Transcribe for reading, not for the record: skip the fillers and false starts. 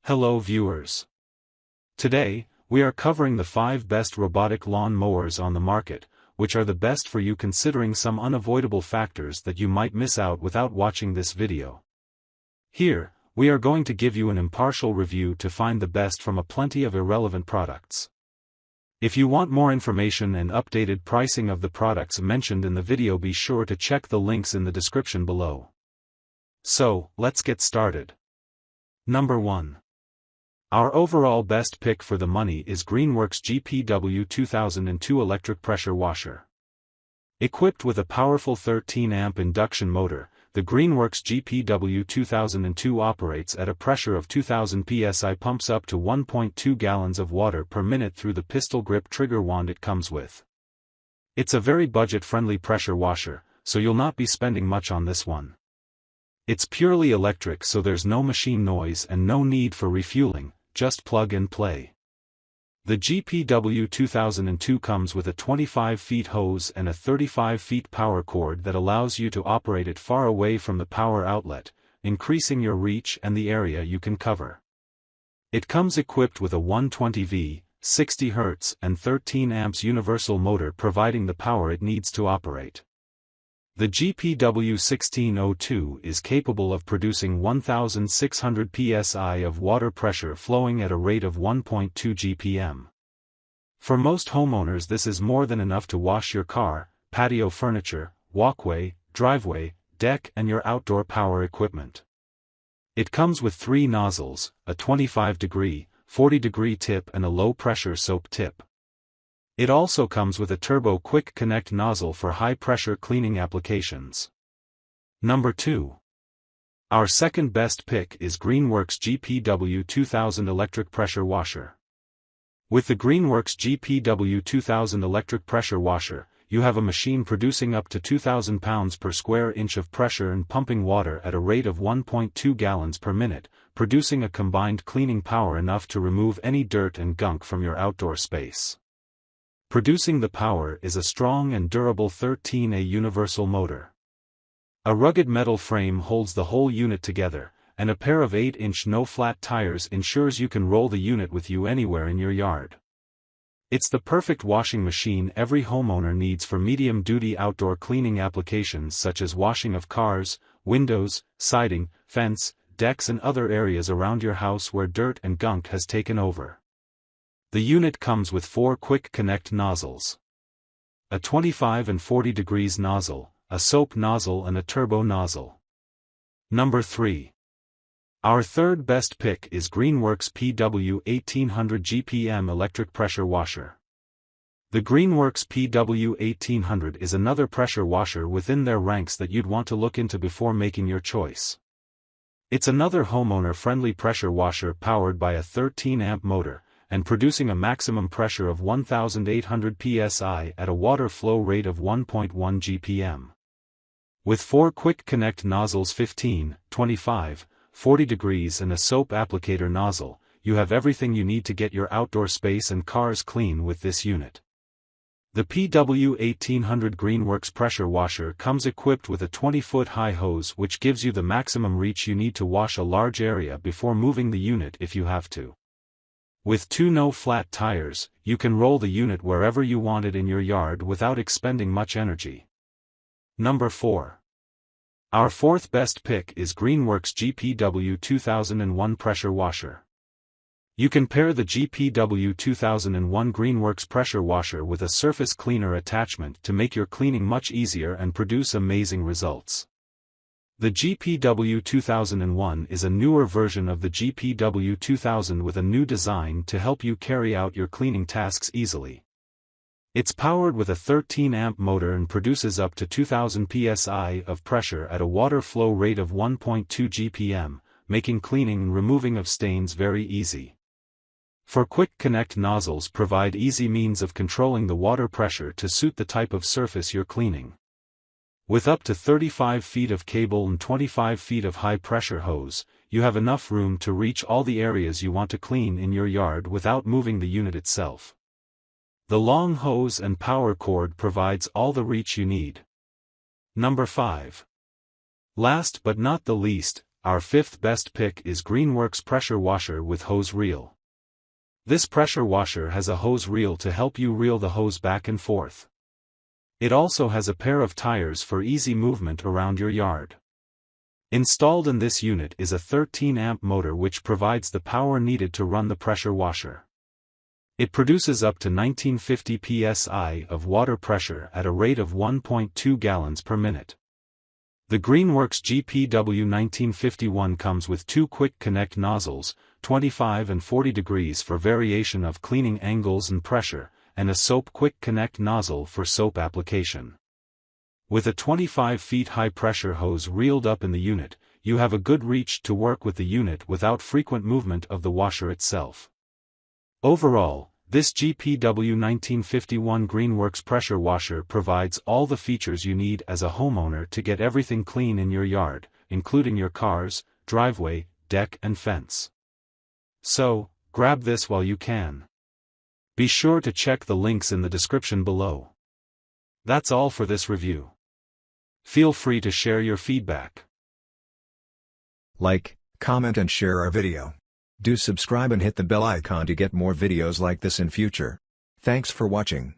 Hello viewers. Today, we are covering the 5 best robotic lawn mowers on the market, which are the best for you considering some unavoidable factors that you might miss out without watching this video. Here, we are going to give you an impartial review to find the best from a plenty of irrelevant products. If you want more information and updated pricing of the products mentioned in the video, be sure to check the links in the description below. So, let's get started. Number 1. Our overall best pick for the money is Greenworks GPW 2002 electric pressure washer. Equipped with a powerful 13-amp induction motor, the Greenworks GPW 2002 operates at a pressure of 2000 psi, pumps up to 1.2 gallons of water per minute through the pistol grip trigger wand it comes with. It's a very budget-friendly pressure washer, so you'll not be spending much on this one. It's purely electric, so there's no machine noise and no need for refueling, just plug and play. The GPW 2002 comes with a 25 feet hose and a 35 feet power cord that allows you to operate it far away from the power outlet, increasing your reach and the area you can cover. It comes equipped with a 120V, 60 Hz and 13 amps universal motor providing the power it needs to operate. The GPW 1602 is capable of producing 1,600 psi of water pressure flowing at a rate of 1.2 GPM. For most homeowners, this is more than enough to wash your car, patio furniture, walkway, driveway, deck and your outdoor power equipment. It comes with 3 nozzles, a 25-degree, 40-degree tip and a low-pressure soap tip. It also comes with a turbo quick connect nozzle for high-pressure cleaning applications. Number 2. Our second best pick is Greenworks GPW 2000 electric pressure washer. With the Greenworks GPW 2000 electric pressure washer, you have a machine producing up to 2,000 pounds per square inch of pressure and pumping water at a rate of 1.2 gallons per minute, producing a combined cleaning power enough to remove any dirt and gunk from your outdoor space. Producing the power is a strong and durable 13A universal motor. A rugged metal frame holds the whole unit together, and a pair of 8-inch no-flat tires ensures you can roll the unit with you anywhere in your yard. It's the perfect washing machine every homeowner needs for medium-duty outdoor cleaning applications such as washing of cars, windows, siding, fence, decks and other areas around your house where dirt and gunk has taken over. The unit comes with 4 quick connect nozzles. A 25 and 40 degrees nozzle, a soap nozzle and a turbo nozzle. Number 3. Our third best pick is Greenworks PW 1800 GPM electric pressure washer. The Greenworks PW 1800 is another pressure washer within their ranks that you'd want to look into before making your choice. It's another homeowner-friendly pressure washer powered by a 13-amp motor, and producing a maximum pressure of 1,800 psi at a water flow rate of 1.1 GPM. With 4 quick connect nozzles 15, 25, 40 degrees and a soap applicator nozzle, you have everything you need to get your outdoor space and cars clean with this unit. The PW 1800 Greenworks pressure washer comes equipped with a 20-foot high hose which gives you the maximum reach you need to wash a large area before moving the unit if you have to. With 2 no-flat tires, you can roll the unit wherever you want it in your yard without expending much energy. Number 4. Our fourth best pick is Greenworks GPW 2001 pressure washer. You can pair the GPW 2001 Greenworks pressure washer with a surface cleaner attachment to make your cleaning much easier and produce amazing results. The GPW 2001 is a newer version of the GPW 2000 with a new design to help you carry out your cleaning tasks easily. It's powered with a 13-amp motor and produces up to 2,000 psi of pressure at a water flow rate of 1.2 GPM, making cleaning and removing of stains very easy. 4 quick connect nozzles provide easy means of controlling the water pressure to suit the type of surface you're cleaning. With up to 35 feet of cable and 25 feet of high-pressure hose, you have enough room to reach all the areas you want to clean in your yard without moving the unit itself. The long hose and power cord provides all the reach you need. Number 5. Last but not the least, our fifth best pick is Greenworks pressure washer with hose reel. This pressure washer has a hose reel to help you reel the hose back and forth. It also has a pair of tires for easy movement around your yard. Installed in this unit is a 13-amp motor which provides the power needed to run the pressure washer. It produces up to 1950 psi of water pressure at a rate of 1.2 gallons per minute. The Greenworks GPW 1951 comes with two quick connect nozzles, 25 and 40 degrees for variation of cleaning angles and pressure, and a soap quick connect nozzle for soap application. With a 25 feet high pressure hose reeled up in the unit, you have a good reach to work with the unit without frequent movement of the washer itself. Overall, this GPW 1951 Greenworks pressure washer provides all the features you need as a homeowner to get everything clean in your yard, including your cars, driveway, deck and fence. So, grab this while you can. Be sure to check the links in the description below. That's all for this review. Feel free to share your feedback. Like, comment and share our video. Do subscribe and hit the bell icon to get more videos like this in future. Thanks for watching.